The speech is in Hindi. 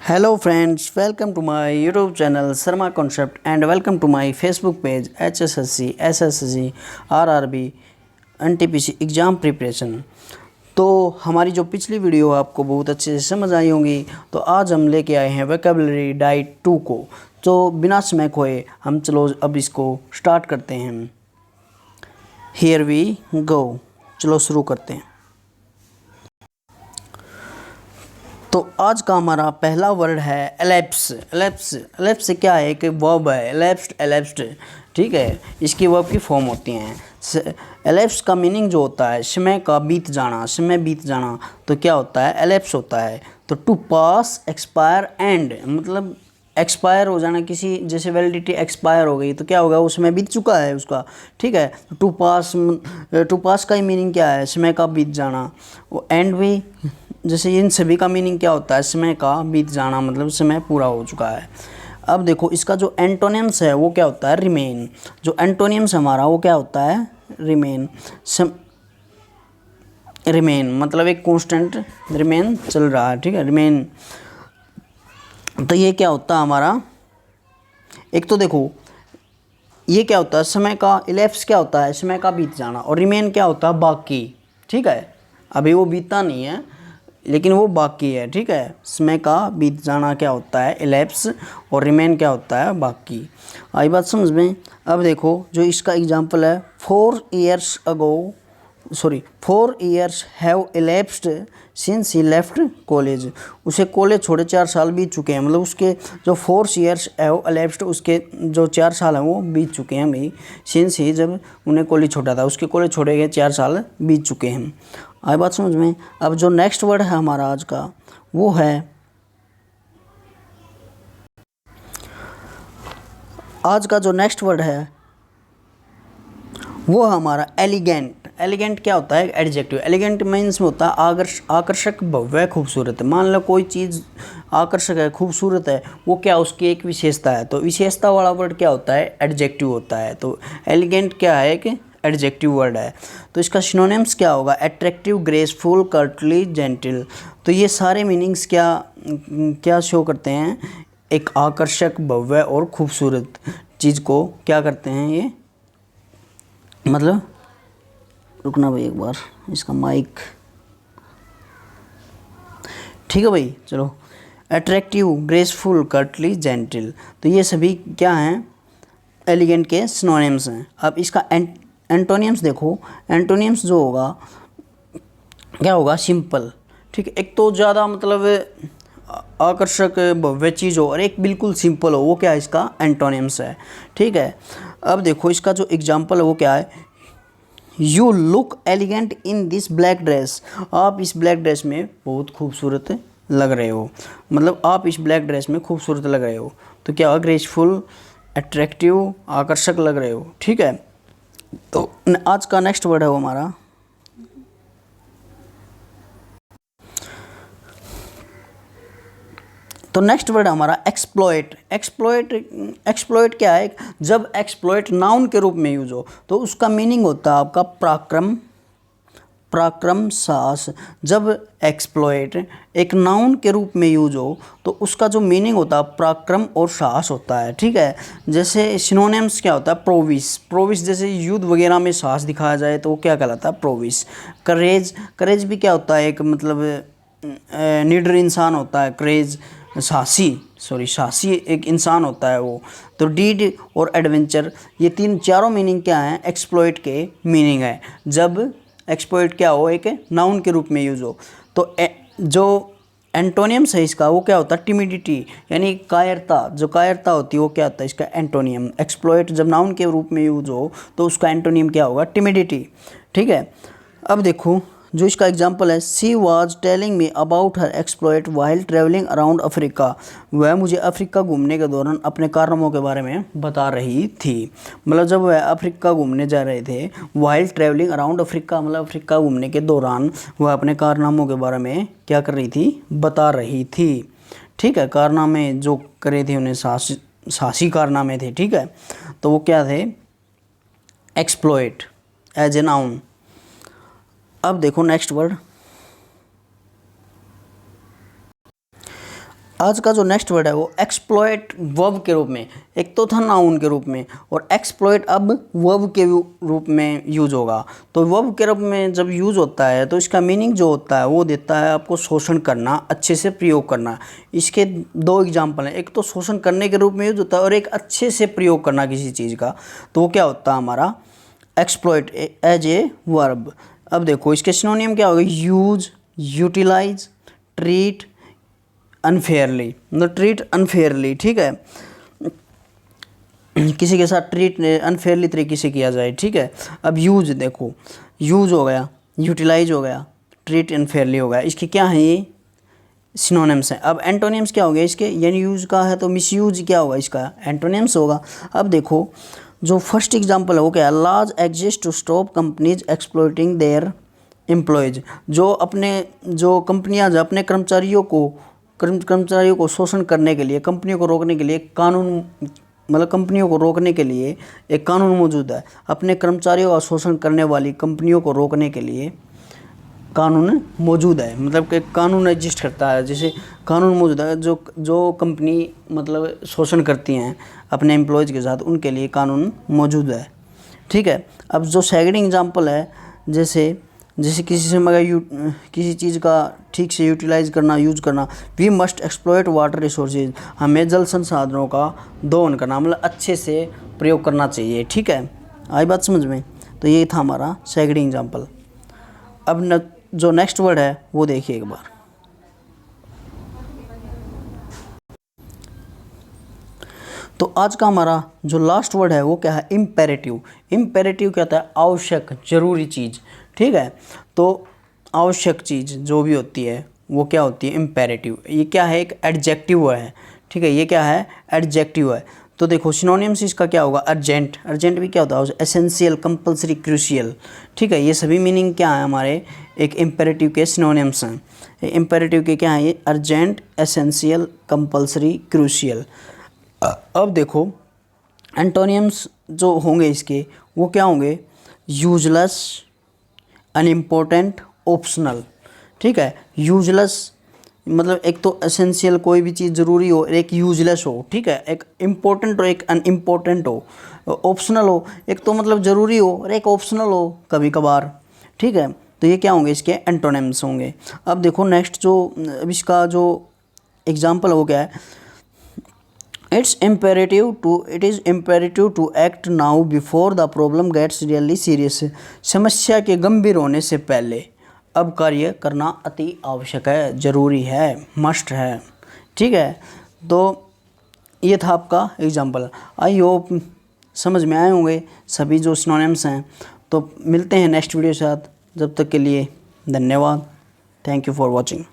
Hello friends, welcome to my YouTube channel Sarma Concept and welcome to my Facebook page HSSC, SSC, RRB, NTPC exam preparation. तो हमारी जो पिछली वीडियो आपको बहुत अच्छे से समझ आई होंगी। तो आज हम लेके आए हैं वोकैबुलरी डाइट 2 को। तो बिना समय खोए हम चलो अब इसको स्टार्ट करते हैं। हियर वी गो, चलो शुरू करते हैं। तो आज का हमारा पहला वर्ड है एलैप्स। एलैप्स क्या है? एक वर्ब है, एलैप्स्ड। ठीक है, इसकी वर्ब की फॉर्म होती हैं। एलैप्स का मीनिंग जो होता है समय का बीत जाना, समय बीत जाना। तो क्या होता है? एलैप्स होता है। तो टू पास, एक्सपायर, एंड मतलब एक्सपायर हो जाना, किसी जैसे वैलिडिटी एक्सपायर हो गई तो क्या होगा? उसमें बीत चुका है उसका। ठीक है, टू पास का ही मीनिंग क्या है? समय का बीत जाना। वो एंड भी, जैसे इन सभी का मीनिंग क्या होता है? समय का बीत जाना, मतलब समय पूरा हो चुका है। अब देखो इसका जो एंटोनिम्स है वो क्या होता है? रिमेन। जो एंटोनिम्स हमारा वो क्या होता है? रिमेन। रिमेन मतलब एक कांस्टेंट रिमेन चल रहा है। ठीक है, रिमेन। तो ये क्या होता है हमारा? एक तो देखो ये क्या होता है? समय का इलेप्स क्या होता है? समय का बीत जाना। और रिमेन क्या होता है? बाकी। ठीक है, अभी वो बीता नहीं है लेकिन वो बाकी है। ठीक है, समय का बीत जाना क्या होता है? इलेप्स। और रिमेन क्या होता है? बाकी। आई बात समझ में? अब देखो जो इसका एग्जांपल है, 4 years have elapsed since he left college. उसे कॉलेज छोड़े 4 साल बीत चुके हैं। मतलब उसके जो 4 years हैव elapsed, उसके जो 4 साल हैं वो बीत चुके हैं भाई। सिंस ही, जब उन्हें कॉलेज छोड़ा था, उसके कॉलेज छोड़े गए 4 साल बीत चुके हैं। आई बात समझ में? अब जो नेक्स्ट वर्ड है हमारा आज का वो है, आज का जो नेक्स्ट वर्ड है वो हमारा एलिगेंट। एलिगेंट क्या होता है? एडजेक्टिव। एलिगेंट मीन्स में होता है आकर्षक, भव्य, खूबसूरत। मान लो कोई चीज़ आकर्षक है, खूबसूरत है, वो क्या उसकी एक विशेषता है। तो विशेषता वाला वर्ड क्या होता है? एडजेक्टिव होता है। तो एलिगेंट क्या है? एक एडजेक्टिव वर्ड है। तो इसका सिनोनिम्स क्या होगा? Attractive, graceful, courtly, genteel. तो ये सारे मीनिंग्स क्या शो करते हैं? एक आकर्षक, भव्य और खूबसूरत चीज़ को क्या करते हैं ये? मतलब रुकना भाई एक बार, इसका माइक। ठीक है भाई, चलो। Attractive, graceful, courtly, genteel. तो ये सभी क्या हैं? एलिगेंट के सिनोनिम्स हैं। अब इसका एंटोनिम्स देखो। एंटोनिम्स जो होगा क्या होगा? सिंपल। ठीक है, एक तो ज़्यादा मतलब आकर्षक, भव्य चीज़ हो, और एक बिल्कुल सिंपल हो, वो क्या है? इसका एंटोनिम्स है। ठीक है, अब देखो इसका जो एग्जाम्पल है वो क्या है? You look elegant in this black dress. आप इस ब्लैक ड्रेस में बहुत खूबसूरत लग रहे हो। मतलब आप इस ब्लैक ड्रेस में खूबसूरत लग रहे हो। तो क्या होगा? ग्रेसफुल, अट्रैक्टिव, आकर्षक लग रहे हो। ठीक है, तो आज का नेक्स्ट वर्ड है वो हमारा, तो नेक्स्ट वर्ड हमारा एक्सप्लॉइट। एक्सप्लॉइट क्या है? जब एक्सप्लॉइट नाउन के रूप में यूज हो तो उसका मीनिंग होता है आपका पराक्रम, साहस। जब एक्सप्लॉइट एक नाउन के रूप में यूज हो तो उसका जो मीनिंग होता है पराक्रम और साहस होता है। ठीक है, जैसे सिनोनिम्स क्या होता है? प्रोविस जैसे युद्ध वगैरह में साहस दिखाया जाए तो वो क्या कहलाता है? प्रोविस। करेज भी क्या होता है? एक मतलब नीडर इंसान होता है करेज। साहसी एक इंसान होता है वो। तो डीड और एडवेंचर, ये चारों मीनिंग क्या हैं? एक्सप्लॉइट के मीनिंग है। जब एक्सप्लॉइट क्या हो? एक नाउन के रूप में यूज़ हो। तो जो एंटोनियम्स है इसका वो क्या होता है? टिमिडिटी, यानी कायरता। जो कायरता होती है वो क्या होता है? इसका एंटोनियम। एक्सप्लॉइट जब नाउन के रूप में यूज हो तो उसका एंटोनियम क्या होगा? टिमिडिटी। ठीक है, अब देखो जो इसका एग्जाम्पल है, she was telling me about her exploit while travelling around Africa. वह मुझे अफ्रीका घूमने के दौरान अपने कारनामों के बारे में बता रही थी। मतलब जब वह अफ्रीका घूमने जा रहे थे, वाइल ट्रेवलिंग अराउंड अफ्रीका मतलब अफ्रीका घूमने के दौरान वह अपने कारनामों के बारे में क्या कर रही थी? बता रही थी। ठीक है, कारनामे जो करे थे उन्हें साहसी कारनामे थे। ठीक है, तो वो क्या थे? Exploit as a noun. अब देखो नेक्स्ट वर्ड, आज का जो नेक्स्ट वर्ड है वो एक्सप्लॉइट वर्ब के रूप में, एक तो था नाउन के रूप में और एक्सप्लॉइट अब वर्ब के रूप में यूज होगा। तो वर्ब के रूप में जब यूज होता है तो इसका मीनिंग जो होता है वो देता है आपको शोषण करना, अच्छे से प्रयोग करना। इसके दो एग्जाम्पल हैं, एक तो शोषण करने के रूप में यूज होता है और एक अच्छे से प्रयोग करना किसी चीज़ का। तो वो क्या होता है हमारा एक्सप्लॉइट एज ए वर्ब। अब देखो इसके सिनोनियम क्या होगा, यूज, यूटिलाइज, ट्रीट अनफेयरली, मतलब ट्रीट अनफेयरली, ठीक है, किसी के साथ ट्रीट अनफेयरली तरीके से किया जाए, ठीक है। अब यूज देखो, यूज हो गया, यूटिलाइज हो गया, ट्रीट अनफेयरली हो गया, इसके क्या है ये सिनोनिम्स हैं। अब एंटोनिम्स क्या हो गया इसके, यानी यूज का है तो मिसयूज क्या होगा, इसका एंटोनिम्स होगा। अब देखो जो फर्स्ट एग्जांपल है वो क्या है, laws exist to stop companies exploiting their employees. जो कंपनियां जो अपने कर्मचारियों को शोषण करने के लिए, कंपनियों को रोकने के लिए कानून, मतलब कंपनियों को रोकने के लिए एक कानून मौजूद है। अपने कर्मचारियों का शोषण करने वाली कंपनियों को रोकने के लिए कानून मौजूद है, मतलब कि कानून एग्जिस्ट करता है, जैसे कानून मौजूद है। जो कंपनी मतलब शोषण करती हैं अपने एम्प्लॉयज़ के साथ, उनके लिए कानून मौजूद है, ठीक है। अब जो सेकंड एग्जांपल है, जैसे किसी से मगर किसी चीज़ का ठीक से यूटिलाइज़ करना, यूज करना। We must exploit water resources, हमें जल संसाधनों का दोहन करना, मतलब अच्छे से प्रयोग करना चाहिए, ठीक है। आई बात समझ में। तो ये था हमारा सेकंड एग्जांपल। अब जो नेक्स्ट वर्ड है वो देखिए एक बार। तो आज का हमारा जो लास्ट वर्ड है वो क्या है, इम्पेरेटिव। इम्पेरेटिव क्या होता है, आवश्यक, जरूरी चीज़, ठीक है। तो आवश्यक चीज़ जो भी होती है वो क्या होती है, इम्पेरेटिव। ये क्या है, एक एडजेक्टिव है, ठीक है। ये क्या है, एडजेक्टिव है। तो देखो सिनोनिम्स इसका क्या होगा, अर्जेंट। अर्जेंट भी क्या होता है, एसेंशियल, कंपल्सरी, क्रूशियल, ठीक है। ये सभी मीनिंग क्या है हमारे एक इम्पेरेटिव के सिनोनिम्स हैं। इम्पेरेटिव के क्या है, ये अर्जेंट, एसेंशियल, कंपल्सरी, क्रूशियल। अब देखो एंटोनियम्स जो होंगे इसके वो क्या होंगे, यूजलेस, अनइम्पोर्टेंट, ऑप्शनल, ठीक है। यूजलेस मतलब एक तो एसेंशियल कोई भी चीज़ ज़रूरी हो, एक यूजलेस हो, ठीक है। एक इम्पोर्टेंट हो, एक अनइम्पोर्टेंट हो, ऑप्शनल हो, एक तो मतलब ज़रूरी हो और एक ऑप्शनल हो कभी कभार, ठीक है। तो ये क्या होंगे, इसके एंटोनिम्स होंगे। अब देखो नेक्स्ट जो अब इसका जो एग्जाम्पल हो गया है, it is imperative to act now before the problem gets really serious। समस्या के गंभीर होने से पहले अब कार्य करना अति आवश्यक है, ज़रूरी है, मस्ट है, ठीक है। तो ये था आपका एग्जाम्पल। आई होप समझ में आए होंगे सभी जो सिनोनिम्स हैं। तो मिलते हैं नेक्स्ट वीडियो के साथ, जब तक के लिए धन्यवाद। Thank you for watching.